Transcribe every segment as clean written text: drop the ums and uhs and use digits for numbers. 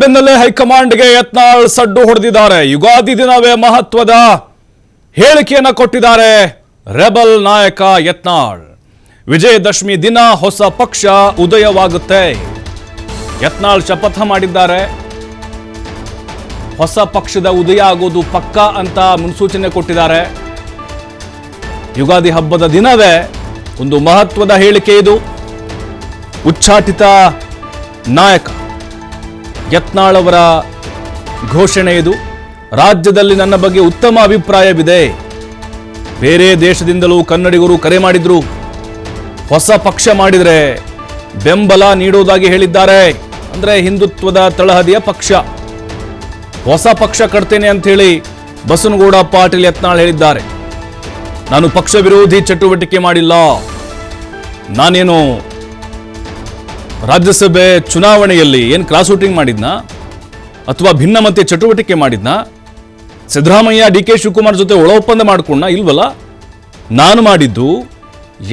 ಬೆನ್ನಲ್ಲೇ ಹೈಕಮಾಂಡ್ಗೆ ಯತ್ನಾಳ್ ಸಡ್ಡು ಹೊಡೆದಿದ್ದಾರೆ. ಯುಗಾದಿ ದಿನವೇ ಮಹತ್ವದ ಹೇಳಿಕೆಯನ್ನು ಕೊಟ್ಟಿದ್ದಾರೆ ರೆಬಲ್ ನಾಯಕ ಯತ್ನಾಳ್. ವಿಜಯದಶಮಿ ದಿನ ಹೊಸ ಪಕ್ಷ ಉದಯವಾಗುತ್ತೆ. ಯತ್ನಾಳ್ ಶಪಥ ಮಾಡಿದ್ದಾರೆ. ಹೊಸ ಪಕ್ಷದ ಉದಯ ಆಗೋದು ಪಕ್ಕ ಅಂತ ಮುನ್ಸೂಚನೆ ಕೊಟ್ಟಿದ್ದಾರೆ. ಯುಗಾದಿ ಹಬ್ಬದ ದಿನವೇ ಒಂದು ಮಹತ್ವದ ಹೇಳಿಕೆ ಇದು. ಉಚ್ಚಾಟಿತ ನಾಯಕ ಯತ್ನಾಳ್ ಅವರ ಘೋಷಣೆ ಇದು. ರಾಜ್ಯದಲ್ಲಿ ನನ್ನ ಬಗ್ಗೆ ಉತ್ತಮ ಅಭಿಪ್ರಾಯವಿದೆ. ಬೇರೆ ದೇಶದಿಂದಲೂ ಕನ್ನಡಿಗರು ಕರೆ ಮಾಡಿದ್ರು. ಹೊಸ ಪಕ್ಷ ಮಾಡಿದರೆ ಬೆಂಬಲ ನೀಡುವುದಾಗಿ ಹೇಳಿದ್ದಾರೆ. ಅಂದ್ರೆ ಹಿಂದುತ್ವದ ತಳಹದಿಯ ಪಕ್ಷ, ಹೊಸ ಪಕ್ಷ ಕಟ್ತೇನೆ ಅಂತ ಹೇಳಿ ಬಸನಗೌಡ ಪಾಟೀಲ್ ಯತ್ನಾಳ್ ಹೇಳಿದ್ದಾರೆ. ನಾನು ಪಕ್ಷ ವಿರೋಧಿ ಚಟುವಟಿಕೆ ಮಾಡಿಲ್ಲ. ನಾನೇನು ರಾಜ್ಯಸಭೆ ಚುನಾವಣೆಯಲ್ಲಿ ಏನು ಕ್ರಾಸ್ ವೋಟಿಂಗ್ ಮಾಡಿದ್ನಾ ಅಥವಾ ಭಿನ್ನಮತ ಚಟುವಟಿಕೆ ಮಾಡಿದ್ನಾ? ಸಿದ್ದರಾಮಯ್ಯ ಡಿ ಕೆ ಶಿವಕುಮಾರ್ ಜೊತೆ ಒಳ ಒಪ್ಪಂದ ಮಾಡಿಕೊಂಡ ಇಲ್ವಲ್ಲ. ನಾನು ಮಾಡಿದ್ದು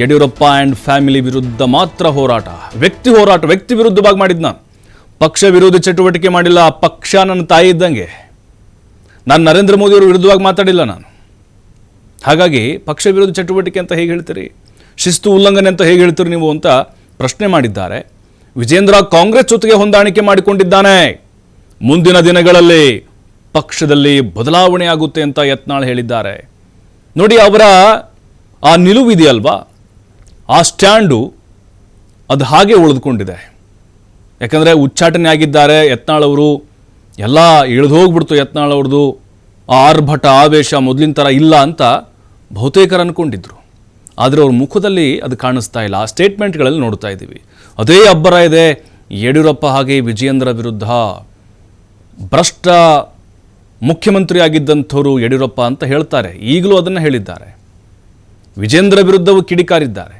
ಯಡಿಯೂರಪ್ಪ ಆ್ಯಂಡ್ ಫ್ಯಾಮಿಲಿ ವಿರುದ್ಧ ಮಾತ್ರ ಹೋರಾಟ, ವ್ಯಕ್ತಿ ವಿರುದ್ಧವಾಗಿ ಮಾಡಿದ್ನ. ಪಕ್ಷ ವಿರೋಧಿ ಚಟುವಟಿಕೆ ಮಾಡಿಲ್ಲ. ಪಕ್ಷ ನನ್ನ ತಾಯಿ ಇದ್ದಂಗೆ. ನಾನು ನರೇಂದ್ರ ಮೋದಿ ಅವರು ವಿರುದ್ಧವಾಗಿ ಮಾತಾಡಿಲ್ಲ ನಾನು. ಹಾಗಾಗಿ ಪಕ್ಷ ವಿರೋಧಿ ಚಟುವಟಿಕೆ ಅಂತ ಹೇಗೆ ಹೇಳ್ತೀರಿ, ಶಿಸ್ತು ಉಲ್ಲಂಘನೆ ಅಂತ ಹೇಗೆ ಹೇಳ್ತೀರಿ ನೀವು ಅಂತ ಪ್ರಶ್ನೆ ಮಾಡಿದ್ದಾರೆ. ವಿಜೇಂದ್ರ ಕಾಂಗ್ರೆಸ್ ಜೊತೆಗೆ ಹೊಂದಾಣಿಕೆ ಮಾಡಿಕೊಂಡಿದ್ದಾನೆ. ಮುಂದಿನ ದಿನಗಳಲ್ಲಿ ಪಕ್ಷದಲ್ಲಿ ಬದಲಾವಣೆ ಆಗುತ್ತೆ ಅಂತ ಯತ್ನಾಳ್ ಹೇಳಿದ್ದಾರೆ. ನೋಡಿ, ಅವರ ಆ ನಿಲುವಿದೆಯಲ್ವಾ, ಆ ಸ್ಟ್ಯಾಂಡು ಅದು ಹಾಗೆ ಉಳಿದುಕೊಂಡಿದೆ. ಯಾಕಂದರೆ ಉಚ್ಚಾಟನೆ ಆಗಿದ್ದಾರೆ ಯತ್ನಾಳ್ ಅವರು. ಎಲ್ಲ ಇಳಿದು ಹೋಗ್ಬಿಡ್ತು ಯತ್ನಾಳ್ ಅವ್ರದ್ದು. ಆ ಆರ್ಭಟ ಆವೇಶ ಮೊದಲಿನ ಥರ ಇಲ್ಲ ಅಂತ ಬಹುತೇಕರು ಅಂದ್ಕೊಂಡಿದ್ರು. ಆದರೆ ಅವ್ರ ಮುಖದಲ್ಲಿ ಅದು ಕಾಣಿಸ್ತಾ ಇಲ್ಲ. ಆ ಸ್ಟೇಟ್ಮೆಂಟ್ಗಳಲ್ಲಿ ನೋಡ್ತಾ ಇದ್ದೀವಿ. ಅದೇ ಅಬ್ಬರ ಇದೆ ಯಡಿಯೂರಪ್ಪ ಹಾಗೆ ವಿಜಯೇಂದ್ರ ವಿರುದ್ಧ. ಭ್ರಷ್ಟ ಮುಖ್ಯಮಂತ್ರಿ ಆಗಿದ್ದಂಥವರು ಯಡಿಯೂರಪ್ಪ ಅಂತ ಹೇಳ್ತಾರೆ. ಈಗಲೂ ಅದನ್ನು ಹೇಳಿದ್ದಾರೆ. ವಿಜೇಂದ್ರ ವಿರುದ್ಧವೂ ಕಿಡಿಕಾರಿದ್ದಾರೆ.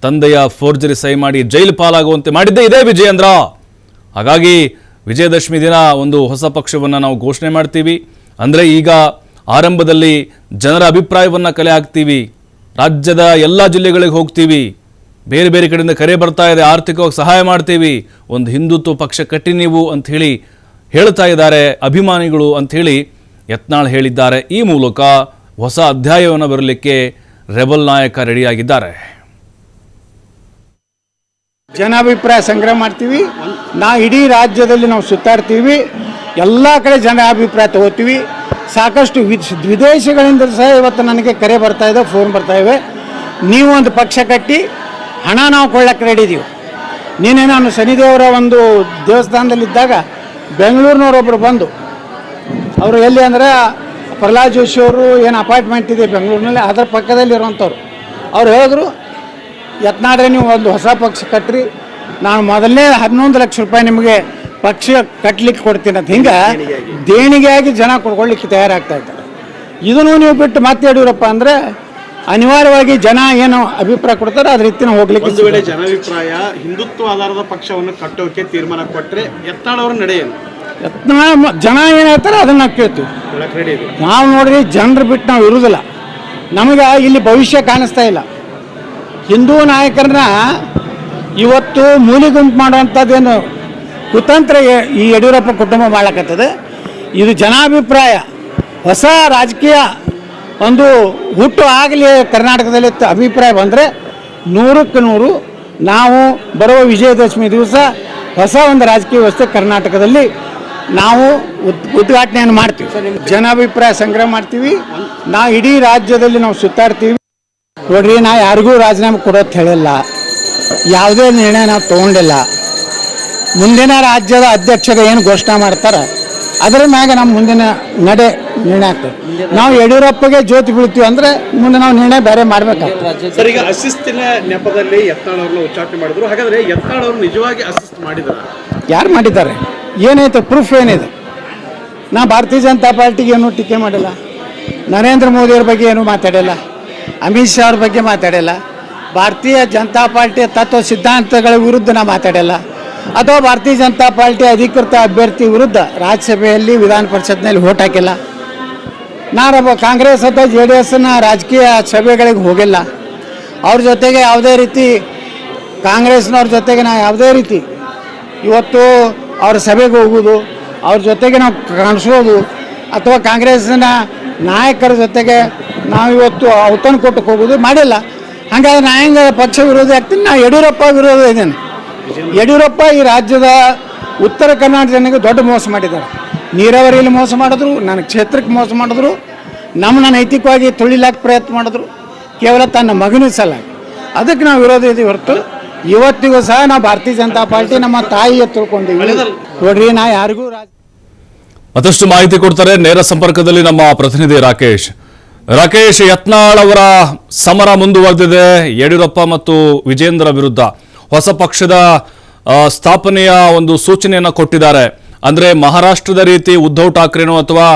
ತಂದೆಯ ಫೋರ್ಜರಿ ಸಹಿ ಮಾಡಿ ಜೈಲು ಪಾಲಾಗುವಂತೆ ಮಾಡಿದ್ದೇ ಇದೇ ವಿಜಯೇಂದ್ರ. ಹಾಗಾಗಿ ವಿಜಯದಶಮಿ ದಿನ ಒಂದು ಹೊಸ ಪಕ್ಷವನ್ನು ನಾವು ಘೋಷಣೆ ಮಾಡ್ತೀವಿ. ಅಂದರೆ ಈಗ ಆರಂಭದಲ್ಲಿ ಜನರ ಅಭಿಪ್ರಾಯವನ್ನು ಕಲೆ ಹಾಕ್ತೀವಿ. ರಾಜ್ಯದ ಎಲ್ಲ ಜಿಲ್ಲೆಗಳಿಗೆ ಹೋಗ್ತೀವಿ. ಬೇರೆ ಬೇರೆ ಕಡೆಯಿಂದ ಕರೆ ಬರ್ತಾ ಇದೆ. ಆರ್ಥಿಕವಾಗಿ ಸಹಾಯ ಮಾಡ್ತೀವಿ. ಒಂದು ಹಿಂದುತ್ವ ಪಕ್ಷ ಕಟ್ಟಿ ನೀವು ಅಂಥೇಳಿ ಹೇಳ್ತಾ ಇದ್ದಾರೆ ಅಭಿಮಾನಿಗಳು ಅಂಥೇಳಿ ಯತ್ನಾಳ್ ಹೇಳಿದ್ದಾರೆ. ಈ ಮೂಲಕ ಹೊಸ ಅಧ್ಯಾಯವನ್ನು ಬರಲಿಕ್ಕೆ ರೆಬಲ್ ನಾಯಕ ರೆಡಿಯಾಗಿದ್ದಾರೆ. ಜನಾಭಿಪ್ರಾಯ ಸಂಗ್ರಹ ಮಾಡ್ತೀವಿ. ನಾವು ಇಡೀ ರಾಜ್ಯದಲ್ಲಿ ನಾವು ಸುತ್ತಾಡ್ತೀವಿ. ಎಲ್ಲ ಕಡೆ ಜನ ಅಭಿಪ್ರಾಯ ತಗೋತೀವಿ. ಸಾಕಷ್ಟು ವಿದೇಶಗಳಿಂದ ಸಹ ಇವತ್ತು ನನಗೆ ಕರೆ ಬರ್ತಾ ಇದೆ, ಫೋನ್ ಬರ್ತಾ ಇವೆ. ನೀವು ಒಂದು ಪಕ್ಷ ಕಟ್ಟಿ ಹಣ ನಾವು ಕೊಳ್ಳಕ್ಕೆ ರೆಡಿ ಇದೀವಿ. ನೀನೇ ನಾನು ಶನಿದೇವರ ಒಂದು ದೇವಸ್ಥಾನದಲ್ಲಿದ್ದಾಗ ಬೆಂಗಳೂರಿನವರೊಬ್ಬರು ಬಂದು, ಅವರು ಎಲ್ಲಿ ಅಂದರೆ ಪ್ರಹ್ಲಾದ್ ಜೋಶಿ ಅವರು ಏನು ಅಪಾರ್ಟ್ಮೆಂಟ್ ಇದೆ ಬೆಂಗಳೂರಿನಲ್ಲಿ, ಅದರ ಪಕ್ಕದಲ್ಲಿ ಇರುವಂಥವ್ರು. ಅವ್ರು ಹೇಳಿದ್ರು, ಯತ್ನಾಡ್ರೆ ನೀವು ಒಂದು ಹೊಸ ಪಕ್ಷ ಕಟ್ಟ್ರಿ, ನಾನು ಮೊದಲನೇ 11 ಲಕ್ಷ ರೂಪಾಯಿ ನಿಮಗೆ ಪಕ್ಷ ಕಟ್ಟಲಿಕ್ಕೆ ಕೊಡ್ತೀನಿ ಅಂತ. ಹಿಂಗೆ ದೇಣಿಗೆಯಾಗಿ ಜನ ಕೊಡ್ಕೊಳ್ಳಿಕ್ಕೆ ತಯಾರಾಗ್ತಾ ಇದ್ದಾರೆ. ಇದನ್ನು ನೀವು ಬಿಟ್ಟು ಮತ್ತೆ ಯಡಿಯೂರಪ್ಪ ಅಂದರೆ ಅನಿವಾರ್ಯವಾಗಿ ಜನ ಏನು ಅಭಿಪ್ರಾಯ ಕೊಡ್ತಾರೆ ಅದ್ರ ರೀತಿ ಹೋಗ್ಲಿಕ್ಕೆ. ಒಂದು ವೇಳೆ ಜನಾಭಿಪ್ರಾಯ ಹಿಂದುತ್ವ ಆಧಾರದ ಪಕ್ಷವನ್ನು ಕಟ್ಟೋಕೆ ತೀರ್ಮಾನ ಕೊಟ್ಟರೆ ಯತ್ನಾಳ್ ಅವರ ನಡೆಯೇನು? ಯತ್ನಾಳ್ ಜನ ಏನು ಹೇಳ್ತಾರೆ ಅದನ್ನು ನಾವು ಕೇಳ್ತೀವಿ. ನಾವು ನೋಡ್ರಿ ಜನರು ಬಿಟ್ಟು ನಾವು ಇರುವುದಿಲ್ಲ. ನಮಗೆ ಇಲ್ಲಿ ಭವಿಷ್ಯ ಕಾಣಿಸ್ತಾ ಇಲ್ಲ. ಹಿಂದೂ ನಾಯಕರನ್ನ ಇವತ್ತು ಮೂಲಿಗುಂಪು ಮಾಡುವಂಥದ್ದೇನು ಕುತಂತ್ರ ಈ ಯಡಿಯೂರಪ್ಪ ಕುಟುಂಬ ಮಾಡಕತ್ತದೆ. ಇದು ಜನಾಭಿಪ್ರಾಯ, ಹೊಸ ರಾಜಕೀಯ ಒಂದು ಹುಟ್ಟು ಆಗಲಿ ಕರ್ನಾಟಕದಲ್ಲಿ ಅಭಿಪ್ರಾಯ ಬಂದರೆ 100ಕ್ಕೆ 100 ನಾವು ಬರುವ ವಿಜಯದಶಮಿ ದಿವಸ ಹೊಸ ಒಂದು ರಾಜಕೀಯ ವ್ಯವಸ್ಥೆ ಕರ್ನಾಟಕದಲ್ಲಿ ನಾವು ಉದ್ಘಾಟನೆಯನ್ನು ಮಾಡ್ತೀವಿ. ಜನಾಭಿಪ್ರಾಯ ಸಂಗ್ರಹ ಮಾಡ್ತೀವಿ. ನಾವು ಇಡೀ ರಾಜ್ಯದಲ್ಲಿ ನಾವು ಸುತ್ತಾಡ್ತೀವಿ. ನೋಡ್ರಿ, ನಾ ಯಾರಿಗೂ ರಾಜೀನಾಮೆ ಕೊಡೋದು ಹೇಳಿಲ್ಲ. ಯಾವುದೇ ನಿರ್ಣಯ ನಾವು ತೊಗೊಂಡಿಲ್ಲ. ಮುಂದಿನ ರಾಜ್ಯದ ಅಧ್ಯಕ್ಷರು ಏನು ಘೋಷಣೆ ಮಾಡ್ತಾರೆ ಅದರ ಮ್ಯಾಗ ನಮ್ಮ ಮುಂದಿನ ನಿರ್ಣಯ ಆಗ್ತದೆ. ನಾವು ಯಡಿಯೂರಪ್ಪಗೆ ಜ್ಯೋತಿ ಬೀಳ್ತೀವಿ ಅಂದರೆ ಮುಂದೆ ನಾವು ನಿರ್ಣಯ ಬೇರೆ ಮಾಡಬೇಕಾಗ್ತದೆ. ಸರ್, ಈಗ ಅಸಿಸ್ಟಿನ ನೆಪದಲ್ಲಿ ಯತ್ನಾಳ್ ಅವ್ರನ್ನ ಉಚ್ಚಾಟನೆ ಮಾಡಿದ್ರು. ಹಾಗಾದರೆ ಯತ್ನಾಳ್ ಅವರು ನಿಜವಾಗಿ ಅಸಿಸ್ಟ್ ಮಾಡಿದ್ರು? ಯಾರು ಮಾಡಿದ್ದಾರೆ? ಏನೈತೆ? ಪ್ರೂಫ್ ಏನಿದೆ? ನಾ ಭಾರತೀಯ ಜನತಾ ಪಾರ್ಟಿಗೆ ಏನೂ ಟೀಕೆ ಮಾಡಿಲ್ಲ. ನರೇಂದ್ರ ಮೋದಿಯವ್ರ ಬಗ್ಗೆ ಏನೂ ಮಾತಾಡಿಲ್ಲ. ಅಮಿತ್ ಶಾ ಅವ್ರ ಬಗ್ಗೆ ಮಾತಾಡಿಲ್ಲ. ಭಾರತೀಯ ಜನತಾ ಪಾರ್ಟಿಯ ತತ್ವ ಸಿದ್ಧಾಂತಗಳ ವಿರುದ್ಧ ನಾ ಮಾತಾಡಿಲ್ಲ. ಅಥವಾ ಭಾರತೀಯ ಜನತಾ ಪಾರ್ಟಿ ಅಧಿಕೃತ ಅಭ್ಯರ್ಥಿ ವಿರುದ್ಧ ರಾಜ್ಯಸಭೆಯಲ್ಲಿ ವಿಧಾನ ಪರಿಷತ್ನಲ್ಲಿ ವೋಟ್ ಹಾಕಿಲ್ಲ. ನಾನು ಕಾಂಗ್ರೆಸ್ ಅಥವಾ JDSನ ರಾಜಕೀಯ ಸಭೆಗಳಿಗೆ ಹೋಗಿಲ್ಲ. ಅವ್ರ ಜೊತೆಗೆ ಯಾವುದೇ ರೀತಿ ಕಾಂಗ್ರೆಸ್ನವ್ರ ಜೊತೆಗೆ ನಾ ಯಾವುದೇ ರೀತಿ ಇವತ್ತು ಅವ್ರ ಸಭೆಗೆ ಹೋಗೋದು, ಅವ್ರ ಜೊತೆಗೆ ನಾವು ಕಾಣಿಸೋದು, ಅಥವಾ ಕಾಂಗ್ರೆಸ್ಸಿನ ನಾಯಕರ ಜೊತೆಗೆ ನಾವಿವತ್ತು ಔತಣಕೂಟಕ್ಕೆ ಹೋಗೋದು ಮಾಡಿಲ್ಲ. ಹಾಗಾದ್ರೆ ನಾ ಹೆಂಗೆ ಪಕ್ಷ ವಿರೋಧಿ ಆಗ್ತೀನಿ? ನಾ ಯಡಿಯೂರಪ್ಪ ವಿರೋಧ ಇದ್ದೇನೆ. ಯಡಿಯೂರಪ್ಪ ಈ ರಾಜ್ಯದ ಉತ್ತರ ಕರ್ನಾಟಕ ಜನರಿಗೆ ದೊಡ್ಡ ಮೋಸ ಮಾಡಿದ್ದಾರೆ. ನೀರಾವರಿಯಲ್ಲಿ ಮೋಸ ಮಾಡಿದ್ರು, ನನ್ನ ಕ್ಷೇತ್ರಕ್ಕೆ ಮೋಸ ಮಾಡಿದ್ರು, ನಮ್ಮನ್ನ ನೈತಿಕವಾಗಿ ತುಳಿಲಾಕ ಪ್ರಯತ್ನ ಮಾಡಿದ್ರು, ಕೇವಲ ತನ್ನ ಮಗನ ಸಲಾಗಿ. ಅದಕ್ಕೆ ನಾವು ವಿರೋಧ ಇದ್ದೀವಿ ಹೊರತು ಇವತ್ತಿಗೂ ಸಹ ನಾವು ಭಾರತೀಯ ಜನತಾ ಪಾರ್ಟಿ ನಮ್ಮ ತಾಯಿಯ ತಿಳ್ಕೊಂಡಿವಿ. ನೋಡ್ರಿ, ನಾ ಯಾರಿಗೂ ಮತ್ತಷ್ಟು ಮಾಹಿತಿ ಕೊಡ್ತಾರೆ ನೇರ ಸಂಪರ್ಕದಲ್ಲಿ ನಮ್ಮ ಪ್ರತಿನಿಧಿ ರಾಕೇಶ್. ಯತ್ನಾಳ್ ಅವರ ಸಮರ ಮುಂದುವರೆದಿದೆ. ಯಡಿಯೂರಪ್ಪ ಮತ್ತು ವಿಜೇಂದ್ರ ವಿರುದ್ಧ ಹೊಸ ಪಕ್ಷದ ಸ್ಥಾಪನೆಯ ಒಂದು ಸೂಚನೆಯನ್ನು ಕೊಟ್ಟಿದ್ದಾರೆ. ಅಂದ್ರೆ ಮಹಾರಾಷ್ಟ್ರದ ರೀತಿ ಉದ್ಧವ್ ಠಾಕ್ರೆನೋ ಅಥವಾ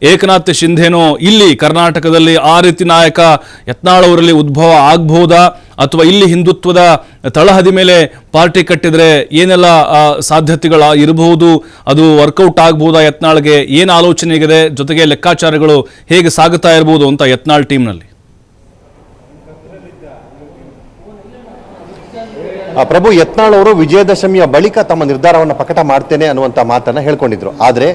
ಏಕನಾಥ್ ಶಿಂಧೆನೋ ಇಲ್ಲಿ ಕರ್ನಾಟಕದಲ್ಲಿ ಆ ರೀತಿ ನಾಯಕ ಯತ್ನಾಳ್ ಅವರಲ್ಲಿ ಉದ್ಭವ ಆಗಬಹುದಾ, ಅಥವಾ ಇಲ್ಲಿ ಹಿಂದುತ್ವದ ತಳಹದಿ ಮೇಲೆ ಪಾರ್ಟಿ ಕಟ್ಟಿದ್ರೆ ಏನೆಲ್ಲ ಸಾಧ್ಯತೆಗಳು ಇರಬಹುದು, ಅದು ವರ್ಕೌಟ್ ಆಗಬಹುದಾ, ಯತ್ನಾಳ್ಗೆ ಏನು ಆಲೋಚನೆ ಇದೆ, ಜೊತೆಗೆ ಲೆಕ್ಕಾಚಾರಗಳು ಹೇಗೆ ಸಾಗುತ್ತಾ ಇರಬಹುದು ಅಂತ ಯತ್ನಾಳ್ ಟೀಮ್ನಲ್ಲಿ? ಪ್ರಭು, ಯತ್ನಾಳ್ ಅವರು ವಿಜಯದಶಮಿಯ ಬಳಿಕ ತಮ್ಮ ನಿರ್ಧಾರವನ್ನು ಪ್ರಕಟ ಮಾಡ್ತೇನೆ ಅನ್ನುವಂಥ ಮಾತನ್ನು ಹೇಳ್ಕೊಂಡಿದ್ರು. ಆದರೆ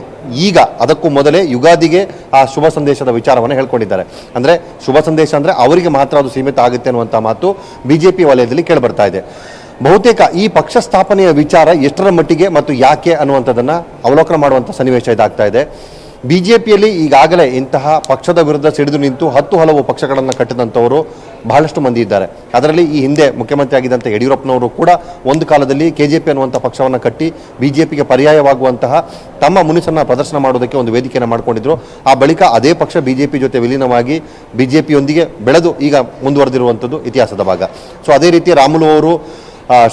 ಈಗ ಅದಕ್ಕೂ ಮೊದಲೇ ಯುಗಾದಿಗೆ ಆ ಶುಭ ಸಂದೇಶದ ವಿಚಾರವನ್ನು ಹೇಳ್ಕೊಂಡಿದ್ದಾರೆ. ಅಂದರೆ ಶುಭ ಸಂದೇಶ ಅಂದರೆ ಅವರಿಗೆ ಮಾತ್ರ ಅದು ಸೀಮಿತ ಆಗುತ್ತೆ ಅನ್ನುವಂಥ ಮಾತು ಬಿಜೆಪಿ ವಲಯದಲ್ಲಿ ಕೇಳಿಬರ್ತಾ ಇದೆ. ಬಹುತೇಕ ಈ ಪಕ್ಷ ಸ್ಥಾಪನೆಯ ವಿಚಾರ ಎಷ್ಟರ ಮಟ್ಟಿಗೆ ಮತ್ತು ಯಾಕೆ ಅನ್ನುವಂಥದ್ದನ್ನು ಅವಲೋಕನ ಮಾಡುವಂಥ ಸನ್ನಿವೇಶ ಇದಾಗ್ತಾ ಇದೆ. ಬಿಜೆಪಿಯಲ್ಲಿ ಈಗಾಗಲೇ ಇಂತಹ ಪಕ್ಷದ ವಿರುದ್ಧ ಸಿಡಿದು ನಿಂತು 10 ಹಲವು ಪಕ್ಷಗಳನ್ನು ಕಟ್ಟಿದಂಥವರು ಬಹಳಷ್ಟು ಮಂದಿ ಇದ್ದಾರೆ. ಅದರಲ್ಲಿ ಈ ಹಿಂದೆ ಮುಖ್ಯಮಂತ್ರಿ ಆಗಿದ್ದಂಥ ಯಡಿಯೂರಪ್ಪನವರು ಕೂಡ ಒಂದು ಕಾಲದಲ್ಲಿ KJP ಅನ್ನುವಂಥ ಪಕ್ಷವನ್ನು ಕಟ್ಟಿ ಬಿಜೆಪಿಗೆ ಪರ್ಯಾಯವಾಗುವಂತಹ ತಮ್ಮ ಮುನಿಸನ್ನು ಪ್ರದರ್ಶನ ಮಾಡೋದಕ್ಕೆ ಒಂದು ವೇದಿಕೆಯನ್ನು ಮಾಡಿಕೊಂಡಿದ್ರು. ಆ ಬಳಿಕ ಅದೇ ಪಕ್ಷ ಬಿಜೆಪಿ ಜೊತೆ ವಿಲೀನವಾಗಿ ಬಿಜೆಪಿಯೊಂದಿಗೆ ಬೆಳೆದು ಈಗ ಮುಂದುವರೆದಿರುವಂಥದ್ದು ಇತಿಹಾಸದ ಭಾಗ. ಸೊ ಅದೇ ರೀತಿ ರಾಮುಲು ಅವರು,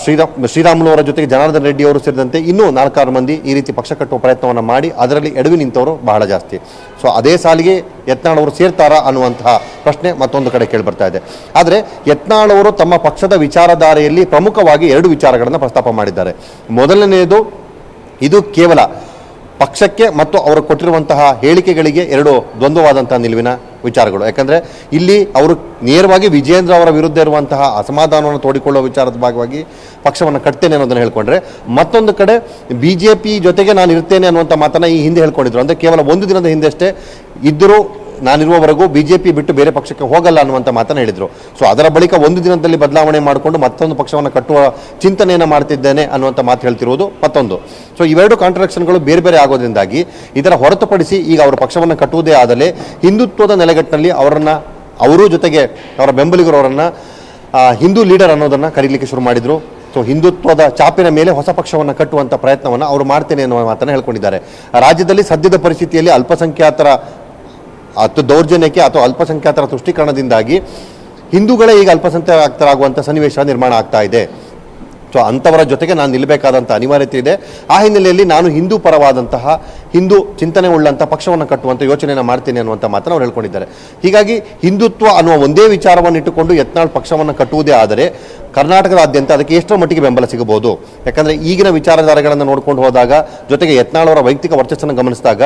ಶ್ರೀರಾಮುಲು ಅವರ ಜೊತೆಗೆ ಜನಾರ್ದನ್ ರೆಡ್ಡಿ ಅವರು ಸೇರಿದಂತೆ ಇನ್ನೂ 4-6 ಮಂದಿ ಈ ರೀತಿ ಪಕ್ಷ ಕಟ್ಟುವ ಪ್ರಯತ್ನವನ್ನು ಮಾಡಿ ಅದರಲ್ಲಿ ಎಡವಿ ನಿಂತವರು ಬಹಳ ಜಾಸ್ತಿ. ಸೊ ಅದೇ ಸಾಲಿಗೆ ಯತ್ನಾಳ್ ಅವರು ಸೇರ್ತಾರಾ ಅನ್ನುವಂತಹ ಪ್ರಶ್ನೆ ಮತ್ತೊಂದು ಕಡೆ ಕೇಳಿಬರ್ತಾ ಇದೆ. ಆದರೆ ಯತ್ನಾಳ್ ಅವರು ತಮ್ಮ ಪಕ್ಷದ ವಿಚಾರಧಾರೆಯಲ್ಲಿ ಪ್ರಮುಖವಾಗಿ 2 ವಿಚಾರಗಳನ್ನು ಪ್ರಸ್ತಾಪ ಮಾಡಿದ್ದಾರೆ. ಮೊದಲನೆಯದು, ಇದು ಕೇವಲ ಪಕ್ಷಕ್ಕೆ ಮತ್ತು ಅವರು ಕೊಟ್ಟಿರುವಂತಹ ಹೇಳಿಕೆಗಳಿಗೆ 2 ದ್ವಂದ್ವವಾದಂತಹ ನಿಲುವಿನ ವಿಚಾರಗಳು. ಯಾಕಂದರೆ ಇಲ್ಲಿ ಅವರು ನೇರವಾಗಿ ವಿಜೇಂದ್ರ ಅವರ ವಿರುದ್ಧ ಇರುವಂತಹ ಅಸಮಾಧಾನವನ್ನು ತೋಡಿಕೊಳ್ಳುವ ವಿಚಾರದ ಭಾಗವಾಗಿ ಪಕ್ಷವನ್ನು ಕಟ್ತೇನೆ ಅನ್ನೋದನ್ನು ಹೇಳ್ಕೊಂಡ್ರೆ, ಮತ್ತೊಂದು ಕಡೆ ಬಿಜೆಪಿ ಜೊತೆಗೆ ನಾನು ಇರ್ತೇನೆ ಅನ್ನುವಂಥ ಮಾತನ್ನು ಈ ಹಿಂದೆ ಹೇಳ್ಕೊಂಡಿದ್ರು. ಅಂದರೆ ಕೇವಲ 1 ದಿನದ ಹಿಂದೆ ಅಷ್ಟೇ ಇದ್ದರೂ ನಾನಿರುವವರೆಗೂ ಬಿಜೆಪಿ ಬಿಟ್ಟು ಬೇರೆ ಪಕ್ಷಕ್ಕೆ ಹೋಗಲ್ಲ ಅನ್ನುವಂಥ ಮಾತನ್ನು ಹೇಳಿದರು. ಸೊ ಅದರ ಬಳಿಕ 1 ದಿನದಲ್ಲಿ ಬದಲಾವಣೆ ಮಾಡಿಕೊಂಡು ಮತ್ತೊಂದು ಪಕ್ಷವನ್ನು ಕಟ್ಟುವ ಚಿಂತನೆಯನ್ನು ಮಾಡ್ತಿದ್ದೇನೆ ಅನ್ನುವಂಥ ಮಾತು ಹೇಳ್ತಿರುವುದು ಮತ್ತೊಂದು. ಸೊ ಇವೆರಡು ಕಾಂಟ್ರಡಿಕ್ಷನ್ಗಳು ಬೇರೆ ಬೇರೆ ಆಗೋದ್ರಿಂದಾಗಿ ಇದರ ಹೊರತುಪಡಿಸಿ ಈಗ ಅವರು ಪಕ್ಷವನ್ನು ಕಟ್ಟುವುದೇ ಆದಲ್ಲಿ ಹಿಂದುತ್ವದ ನೆಲೆಗಟ್ಟಿನಲ್ಲಿ ಅವರೂ ಜೊತೆಗೆ ಅವರ ಬೆಂಬಲಿಗರು ಅವರನ್ನು ಹಿಂದೂ ಲೀಡರ್ ಅನ್ನೋದನ್ನು ಕರೀಲಿಕ್ಕೆ ಶುರು ಮಾಡಿದರು. ಸೊ ಹಿಂದುತ್ವದ ಚಾಪಿನ ಮೇಲೆ ಹೊಸ ಪಕ್ಷವನ್ನು ಕಟ್ಟುವಂಥ ಪ್ರಯತ್ನವನ್ನು ಅವರು ಮಾಡ್ತೇನೆ ಅನ್ನುವ ಮಾತನ್ನು ಹೇಳ್ಕೊಂಡಿದ್ದಾರೆ. ರಾಜ್ಯದಲ್ಲಿ ಸದ್ಯದ ಪರಿಸ್ಥಿತಿಯಲ್ಲಿ ಅಲ್ಪಸಂಖ್ಯಾತರ ದೌರ್ಜನ್ಯಕ್ಕೆ ಅಥವಾ ಅಲ್ಪಸಂಖ್ಯಾತರ ತುಷ್ಟೀಕರಣದಿಂದಾಗಿ ಹಿಂದೂಗಳೇ ಈಗ ಅಲ್ಪಸಂಖ್ಯಾತರಾಗುವಂಥ ಸನ್ನಿವೇಶ ನಿರ್ಮಾಣ ಆಗ್ತಾ ಇದೆ. ಸೊ ಅಂಥವರ ಜೊತೆಗೆ ನಾನು ನಿಲ್ಲಬೇಕಾದಂಥ ಅನಿವಾರ್ಯತೆ ಇದೆ. ಆ ಹಿನ್ನೆಲೆಯಲ್ಲಿ ನಾನು ಹಿಂದೂ ಪರವಾದಂತಹ ಹಿಂದೂ ಚಿಂತನೆ ಉಳ್ಳಂಥ ಪಕ್ಷವನ್ನು ಕಟ್ಟುವಂಥ ಯೋಚನೆಯನ್ನು ಮಾಡ್ತೀನಿ ಅನ್ನುವಂಥ ಮಾತನ್ನು ಅವ್ರು ಹೇಳ್ಕೊಂಡಿದ್ದಾರೆ. ಹೀಗಾಗಿ ಹಿಂದುತ್ವ ಅನ್ನುವ ಒಂದೇ ವಿಚಾರವನ್ನು ಇಟ್ಟುಕೊಂಡು ಯತ್ನಾಳ್ ಪಕ್ಷವನ್ನು ಕಟ್ಟುವುದೇ ಆದರೆ ಕರ್ನಾಟಕದಾದ್ಯಂತ ಅದಕ್ಕೆ ಎಷ್ಟರ ಮಟ್ಟಿಗೆ ಬೆಂಬಲ ಸಿಗಬಹುದು. ಯಾಕಂದರೆ ಈಗಿನ ವಿಚಾರಧಾರೆಗಳನ್ನು ನೋಡ್ಕೊಂಡು ಹೋದಾಗ, ಜೊತೆಗೆ ಯತ್ನಾಳ್ ಅವರ ವೈಯಕ್ತಿಕ ವರ್ಚಸ್ಸನ್ನು ಗಮನಿಸಿದಾಗ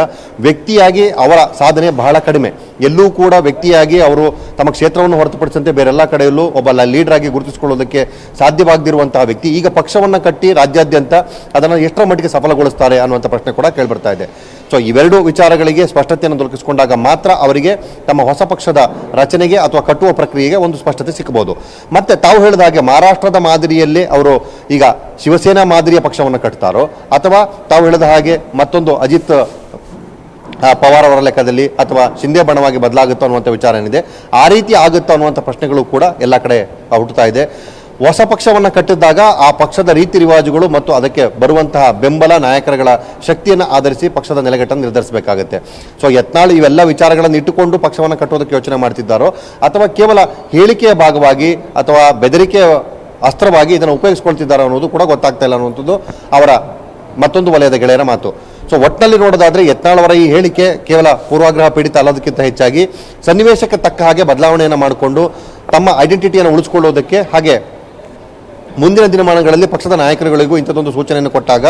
ವ್ಯಕ್ತಿಯಾಗಿ ಅವರ ಸಾಧನೆ ಬಹಳ ಕಡಿಮೆ. ಎಲ್ಲೂ ಕೂಡ ವ್ಯಕ್ತಿಯಾಗಿ ಅವರು ತಮ್ಮ ಕ್ಷೇತ್ರವನ್ನು ಹೊರತುಪಡಿಸಿದಂತೆ ಬೇರೆಲ್ಲ ಕಡೆಯಲ್ಲೂ ಒಬ್ಬ ಲೀಡರ್ ಆಗಿ ಗುರುತಿಸಿಕೊಳ್ಳೋದಕ್ಕೆ ಸಾಧ್ಯವಾಗದಿರುವಂತಹ ವ್ಯಕ್ತಿ ಈಗ ಪಕ್ಷವನ್ನು ಕಟ್ಟಿ ರಾಜ್ಯಾದ್ಯಂತ ಅದನ್ನು ಎಷ್ಟರ ಮಟ್ಟಿಗೆ ಸಫಲಗೊಳಿಸ್ತಾರೆ ಅನ್ನುವಂಥ ಪ್ರಶ್ನೆ ಕೂಡ ಕೇಳಿಬರ್ತಾ ಇದೆ. ಸೊ ಇವೆರಡು ವಿಚಾರಗಳಿಗೆ ಸ್ಪಷ್ಟತೆಯನ್ನು ದೊರಕಿಸಿಕೊಂಡಾಗ ಮಾತ್ರ ಅವರಿಗೆ ತಮ್ಮ ಹೊಸ ಪಕ್ಷದ ರಚನೆಗೆ ಅಥವಾ ಕಟ್ಟುವ ಪ್ರಕ್ರಿಯೆಗೆ ಒಂದು ಸ್ಪಷ್ಟತೆ ಸಿಕ್ಕಬಹುದು. ಮತ್ತೆ ತಾವು ಹೇಳಿದ ಹಾಗೆ ಮಹಾರಾಷ್ಟ್ರದ ಮಾದರಿಯಲ್ಲೇ ಅವರು ಈಗ ಶಿವಸೇನಾ ಮಾದರಿಯ ಪಕ್ಷವನ್ನು ಕಟ್ತಾರೋ ಅಥವಾ ತಾವು ಹೇಳಿದ ಹಾಗೆ ಮತ್ತೊಂದು ಅಜಿತ್ ಪವಾರ್ ಅವರ ಲೆಕ್ಕದಲ್ಲಿ ಅಥವಾ ಶಿಂದೆ ಬಣವಾಗಿ ಬದಲಾಗುತ್ತೋ ಅನ್ನುವಂಥ ವಿಚಾರ ಏನಿದೆ, ಆ ರೀತಿ ಆಗುತ್ತೋ ಅನ್ನುವಂಥ ಪ್ರಶ್ನೆಗಳು ಕೂಡ ಎಲ್ಲ ಕಡೆ ಹುಟ್ಟುತ್ತಾ ಇದೆ. ಹೊಸ ಪಕ್ಷವನ್ನು ಕಟ್ಟಿದಾಗ ಆ ಪಕ್ಷದ ರೀತಿ ರಿವಾಜುಗಳು ಮತ್ತು ಅದಕ್ಕೆ ಬರುವಂತಹ ಬೆಂಬಲ ನಾಯಕರುಗಳ ಶಕ್ತಿಯನ್ನು ಆಧರಿಸಿ ಪಕ್ಷದ ನೆಲೆಗಟ್ಟನ್ನು ನಿರ್ಧರಿಸಬೇಕಾಗುತ್ತೆ. ಸೊ ಯತ್ನಾಳ್ ಇವೆಲ್ಲ ವಿಚಾರಗಳನ್ನು ಇಟ್ಟುಕೊಂಡು ಪಕ್ಷವನ್ನು ಕಟ್ಟೋದಕ್ಕೆ ಯೋಚನೆ ಮಾಡ್ತಿದ್ದಾರೋ ಅಥವಾ ಕೇವಲ ಹೇಳಿಕೆಯ ಭಾಗವಾಗಿ ಅಥವಾ ಬೆದರಿಕೆ ಅಸ್ತ್ರವಾಗಿ ಇದನ್ನು ಉಪಯೋಗಿಸ್ಕೊಳ್ತಿದ್ದಾರೋ ಅನ್ನೋದು ಕೂಡ ಗೊತ್ತಾಗ್ತಾ ಇಲ್ಲ ಅನ್ನುವಂಥದ್ದು ಅವರ ಮತ್ತೊಂದು ವಲಯದ ಗೆಳೆಯರ ಮಾತು. ಸೊ ಒಟ್ಟಿನಲ್ಲಿ ನೋಡೋದಾದರೆ ಯತ್ನಾಳ್ ಅವರ ಈ ಹೇಳಿಕೆ ಕೇವಲ ಪೂರ್ವಾಗ್ರಹ ಪೀಡಿತ ಅಲ್ಲದಕ್ಕಿಂತ ಹೆಚ್ಚಾಗಿ ಸನ್ನಿವೇಶಕ್ಕೆ ತಕ್ಕ ಹಾಗೆ ಬದಲಾವಣೆಯನ್ನು ಮಾಡಿಕೊಂಡು ತಮ್ಮ ಐಡೆಂಟಿಟಿಯನ್ನು ಉಳಿಸ್ಕೊಳ್ಳೋದಕ್ಕೆ, ಹಾಗೆ ಮುಂದಿನ ದಿನಮಾನಗಳಲ್ಲಿ ಪಕ್ಷದ ನಾಯಕರುಗಳಿಗೂ ಇಂಥದ್ದೊಂದು ಸೂಚನೆಯನ್ನು ಕೊಟ್ಟಾಗ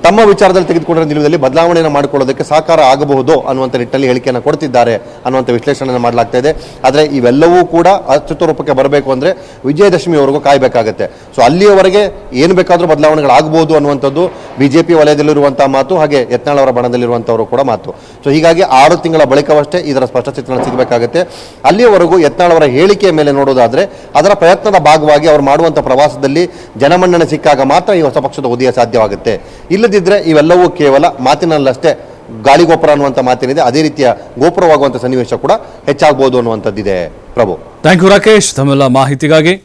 ತಮ್ಮ ವಿಚಾರದಲ್ಲಿ ತೆಗೆದುಕೊಂಡಿರೋ ನಿಲುವಿನಲ್ಲಿ ಬದಲಾವಣೆಯನ್ನು ಮಾಡಿಕೊಳ್ಳೋದಕ್ಕೆ ಸಹಕಾರ ಆಗಬಹುದು ಅನ್ನುವಂಥ ನಿಟ್ಟಿನಲ್ಲಿ ಹೇಳಿಕೆಯನ್ನು ಕೊಡ್ತಿದ್ದಾರೆ ಅನ್ನುವಂಥ ವಿಶ್ಲೇಷಣೆಯನ್ನು ಮಾಡಲಾಗ್ತಾ ಇದೆ. ಆದರೆ ಇವೆಲ್ಲವೂ ಕೂಡ ಅಸ್ತಿತ್ವ ರೂಪಕ್ಕೆ ಬರಬೇಕು ಅಂದರೆ ವಿಜಯದಶಮಿವರೆಗೂ ಕಾಯಬೇಕಾಗುತ್ತೆ. ಸೊ ಅಲ್ಲಿಯವರೆಗೆ ಏನು ಬೇಕಾದರೂ ಬದಲಾವಣೆಗಳಾಗಬಹುದು ಅನ್ನುವಂಥದ್ದು ಬಿಜೆಪಿ ವಲಯದಲ್ಲಿರುವಂಥ ಮಾತು, ಹಾಗೆ ಯತ್ನಾಳ್ ಅವರ ಬಣದಲ್ಲಿರುವಂಥವರು ಕೂಡ ಮಾತು. ಸೊ ಹೀಗಾಗಿ 6 ತಿಂಗಳ ಬಳಿಕವಷ್ಟೇ ಇದರ ಸ್ಪಷ್ಟ ಚಿತ್ರಣ ಸಿಗಬೇಕಾಗುತ್ತೆ. ಅಲ್ಲಿಯವರೆಗೂ ಯತ್ನಾಳ್ ಅವರ ಹೇಳಿಕೆಯ ಮೇಲೆ ನೋಡೋದಾದರೆ ಅದರ ಪ್ರಯತ್ನದ ಭಾಗವಾಗಿ ಅವರು ಮಾಡುವಂಥ ಪ್ರವಾಸದಲ್ಲಿ ಜನಮನ್ನಣೆ ಸಿಕ್ಕಾಗ ಮಾತ್ರ ಈ ಹೊಸ ಪಕ್ಷದ ಉದಯ ಸಾಧ್ಯವಾಗುತ್ತೆ. ಇಲ್ಲದಿದ್ದರೆ ಇವೆಲ್ಲವೂ ಕೇವಲ ಮಾತಿನಲ್ಲಷ್ಟೇ ಗಾಳಿಗೋಪುರ ಅನ್ನುವಂಥ ಮಾತೇನಿದೆ ಅದೇ ರೀತಿಯ ಗೋಪುರವಾಗುವಂಥ ಸನ್ನಿವೇಶ ಕೂಡ ಹೆಚ್ಚಾಗಬಹುದು ಅನ್ನುವಂಥದ್ದಿದೆ. ಪ್ರಭು, ಥ್ಯಾಂಕ್ ಯು ರಾಕೇಶ್ ತಮ್ಮೆಲ್ಲ ಮಾಹಿತಿಗಾಗಿ.